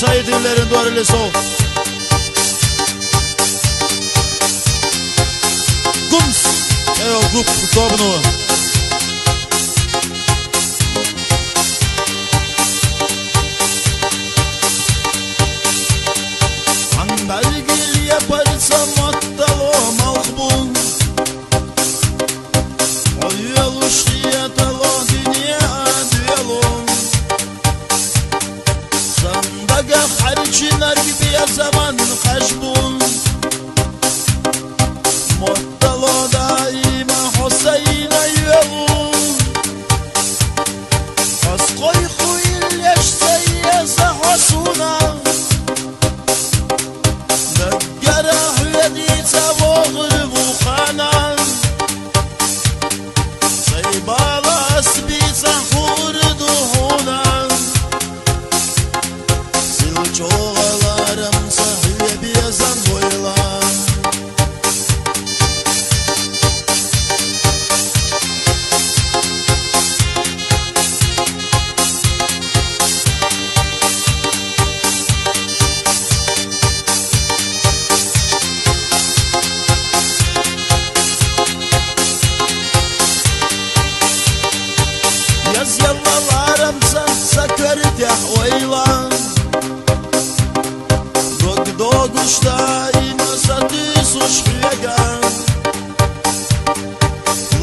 çayı dillerin duvarıyla soğuk. Gums. Evo gup sobnu. Andalgil yaparsam attalo malbun. Oyalış diye talo dünya düyalun. Sandaga harçinar gibi ya zaman kaşbun. Mottalo daima Hüseyin'e yolun. Askoy kuyul yaşsayesa hasuna. Nagara hüyediyse voğır vukhana. Saybala asbi sahur duhuna. Silçoğalarım sahibi yazan boylan. Yaz yallalarım sakırtya oylan. Doguşta inasatı suç bilegan.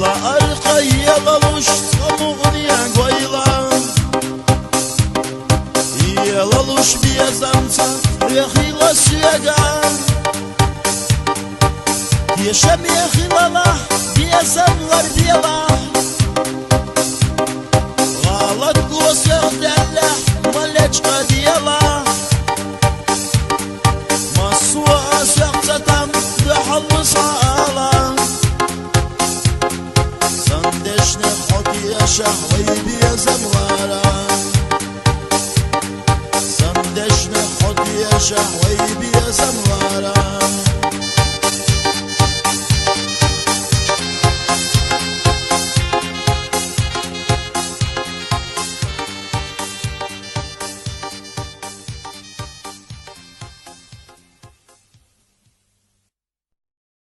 La arkaya laluş samuğniya goylan. Yalaluş biyazamsa yahila süyegan. Yaşam yahilala biyazamlar biyalah. Galat gosyak derler malechka diyalah. Maswa şakçatan behallı sağlam. Sandeşne hodiye şahvayı biyazamlara. Sandeşne hodiye şahvayı biyazamlara.